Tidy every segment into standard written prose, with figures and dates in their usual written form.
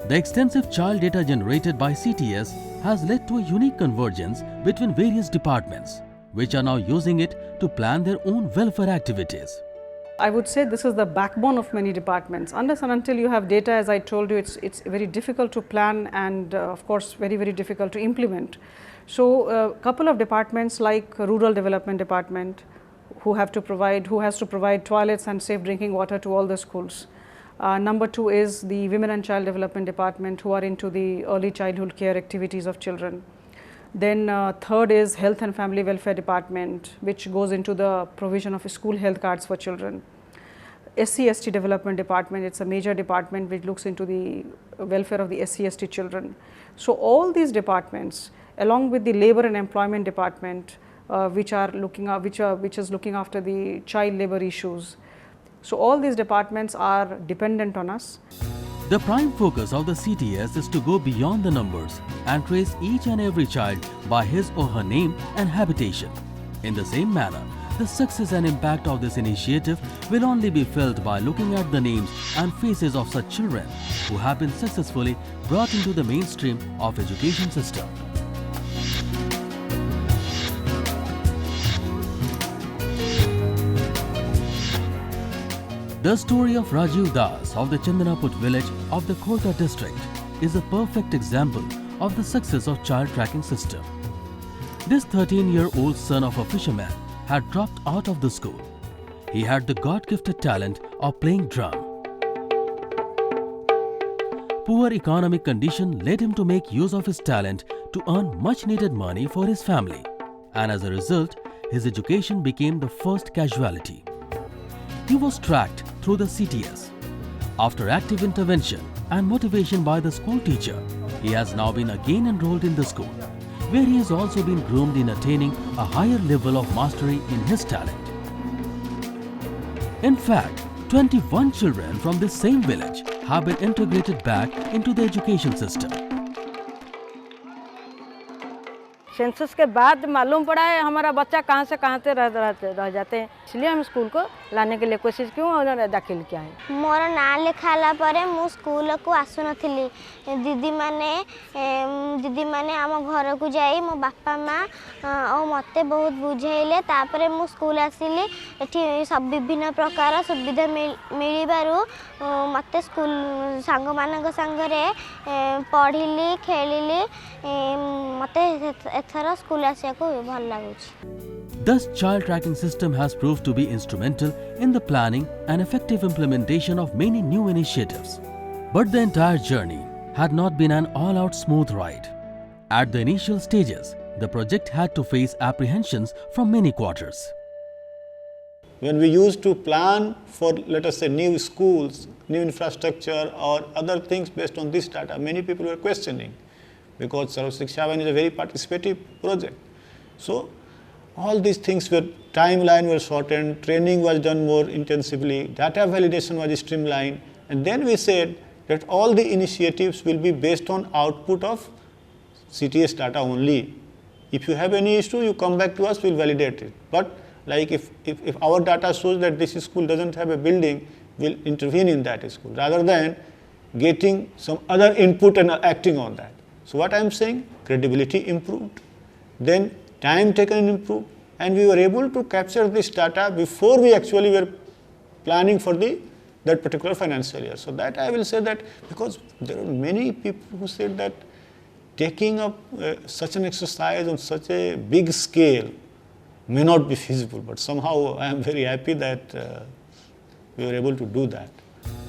The extensive child data generated by CTS has led to a unique convergence between various departments, which are now using it to plan their own welfare activities. I would say this is the backbone of many departments. Unless and until you have data, as I told you, it's very difficult to plan and of course very difficult to implement. So a couple of departments like Rural Development Department who has to provide toilets and safe drinking water to all the schools. Number two is the Women and Child Development Department who are into the early childhood care activities of children. Then third is Health and Family Welfare Department, which goes into the provision of school health cards for children. SC/ST Development Department, it's a major department which looks into the welfare of the SC/ST children. So all these departments, along with the Labor and Employment Department, which is looking after the child labor issues. So all these departments are dependent on us. The prime focus of the CTS is to go beyond the numbers and trace each and every child by his or her name and habitation. In the same manner, the success and impact of this initiative will only be felt by looking at the names and faces of such children who have been successfully brought into the mainstream of education system. The story of Rajiv Das of the Chandanaput village of the Khorda district is a perfect example of the success of child tracking system. This 13-year-old son of a fisherman had dropped out of the school. He had the God-gifted talent of playing drum. Poor economic condition led him to make use of his talent to earn much needed money for his family, and as a result, his education became the first casualty. He was tracked through the CTS. After active intervention and motivation by the school teacher, he has now been again enrolled in the school, where he has also been groomed in attaining a higher level of mastery in his talent. In fact, 21 children from this same village have been integrated back into the education system. Census के बाद मालूम पड़ा है हमारा बच्चा कहाँ से रह जाते हैं, इसलिए हम स्कूल को लाने के लिए कोशिश क्यों उन्होंने दाखिल किया है। मोर ना लिखाला परे मु स्कूल को आसु नथिली दीदी माने आम घर को जाई मो बापा माँ और मते बहुत बुझेइले तापरे मु स्कूल आसिली एठी सब विभिन्न प्रकार सुविधा मिलिबारु मते स्कूल सांग मानक संगरे पढ़िली खेलिली मते एथरा स्कूल आसिया को भल लागुछि। Thus, child tracking system has proved to be instrumental in the planning and effective implementation of many new initiatives. But the entire journey had not been an all-out smooth ride. At the initial stages, the project had to face apprehensions from many quarters. When we used to plan for, let us say, new schools, new infrastructure or other things based on this data, many people were questioning because Sarv Shiksha Abhiyan is a very participative project. So, all these things were, timeline was shortened, training was done more intensively, data validation was streamlined, and then we said that all the initiatives will be based on output of CTS data only. If you have any issue, you come back to us, we'll validate it. But like if our data shows that this school doesn't have a building, we'll intervene in that school rather than getting some other input and acting on that. So what I'm saying, credibility improved, then time taken improved, and we were able to capture this data before we actually were planning for that particular financial year. So that I will say that because there are many people who said that taking up such an exercise on such a big scale may not be feasible, but somehow I am very happy that we were able to do that.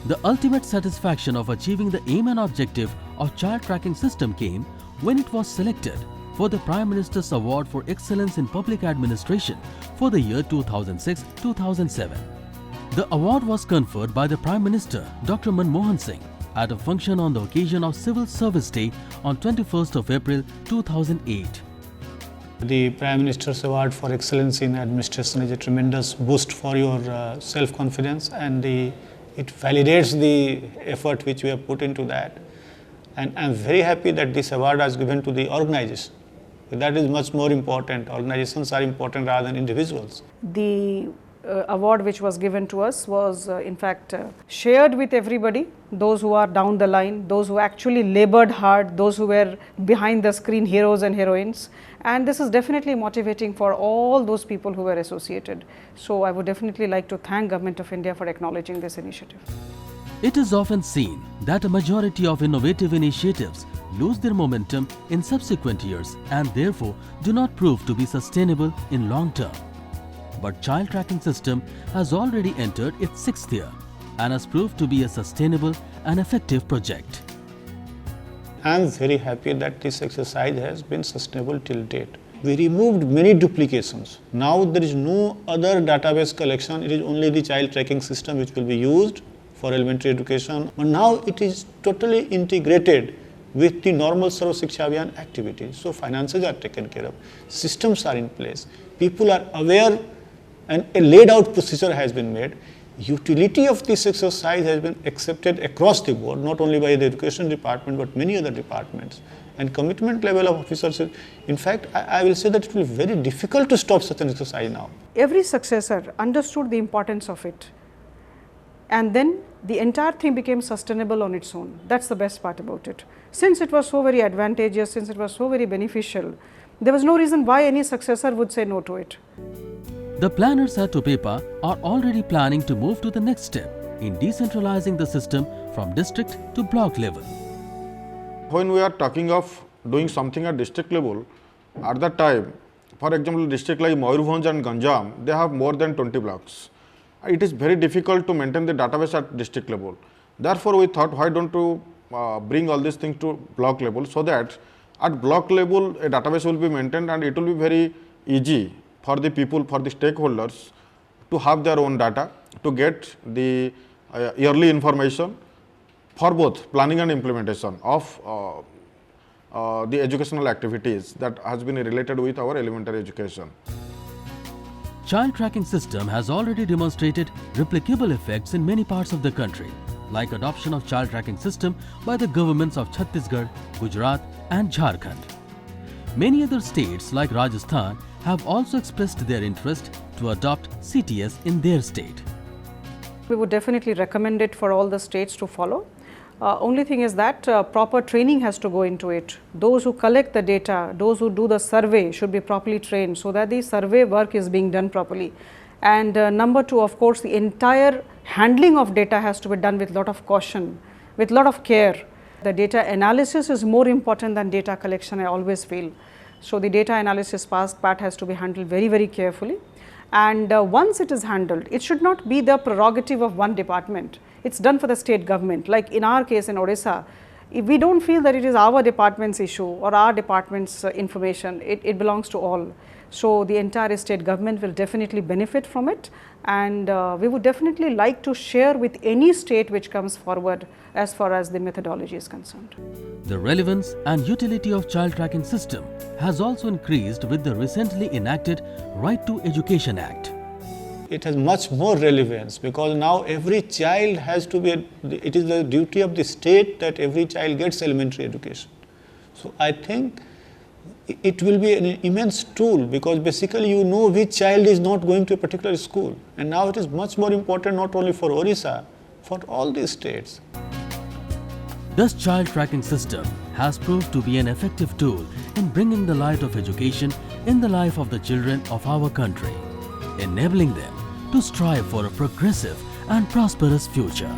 The ultimate satisfaction of achieving the aim and objective of child tracking system came when it was selected for the Prime Minister's Award for Excellence in Public Administration for the year 2006-2007. The award was conferred by the Prime Minister Dr. Manmohan Singh at a function on the occasion of Civil Service Day on 21st of April 2008. The Prime Minister's Award for Excellence in Administration is a tremendous boost for your self-confidence, and it validates the effort which we have put into that. And I am very happy that this award was given to the organization. That is much more important. Organizations are important rather than individuals. The award which was given to us was in fact shared with everybody, those who are down the line, those who actually labored hard, those who were behind the screen heroes and heroines, and this is definitely motivating for all those people who were associated. So I would definitely like to thank Government of India for acknowledging this initiative. It is often seen that a majority of innovative initiatives lose their momentum in subsequent years and therefore do not prove to be sustainable in long term. But child tracking system has already entered its 6th year and has proved to be a sustainable and effective project. I am very happy that this exercise has been sustainable till date. We removed many duplications. Now there is no other database collection, it is only the child tracking system which will be used for elementary education. But now it is totally integrated with the normal Sarva Shiksha Abhiyan activities. So finances are taken care of, systems are in place, people are aware, and a laid out procedure has been made. Utility of this exercise has been accepted across the board, not only by the education department but many other departments. And commitment level of officers, in fact, I will say that it will be very difficult to stop such an exercise now. Every successor understood the importance of it, and then the entire thing became sustainable on its own. That's the best part about it. Since it was so very advantageous, since it was so very beneficial, there was no reason why any successor would say no to it. The planners at Tupepa are already planning to move to the next step in decentralizing the system from district to block level. When we are talking of doing something at district level, at that time, for example, district like Mayurbhanj and Ganjam, they have more than 20 blocks. It is very difficult to maintain the database at district level. Therefore, we thought, why don't you bring all these things to block level, so that at block level a database will be maintained and it will be very easy for the people, for the stakeholders to have their own data, to get the yearly information for both planning and implementation of the educational activities that has been related with our elementary education. Child tracking system has already demonstrated replicable effects in many parts of the country, like adoption of child tracking system by the governments of Chhattisgarh, Gujarat and Jharkhand. Many other states like Rajasthan have also expressed their interest to adopt CTS in their state. We would definitely recommend it for all the states to follow. Only thing is that proper training has to go into it. Those who collect the data, those who do the survey should be properly trained so that the survey work is being done properly. And number two, of course, the entire handling of data has to be done with a lot of caution, with a lot of care. The data analysis is more important than data collection, I always feel. So the data analysis part has to be handled very, very carefully. And once it is handled, it should not be the prerogative of one department. It's done for the state government. Like in our case in Orissa, if we don't feel that it is our department's issue or our department's information, it belongs to all. So the entire state government will definitely benefit from it, and we would definitely like to share with any state which comes forward as far as the methodology is concerned. The relevance and utility of child tracking system has also increased with the recently enacted Right to Education Act. It has much more relevance because now every child has to be, it is the duty of the state that every child gets elementary education. So I think it will be an immense tool because basically you know which child is not going to a particular school, and now it is much more important not only for Orissa, for all these states. This child tracking system has proved to be an effective tool in bringing the light of education in the life of the children of our country, enabling them to strive for a progressive and prosperous future.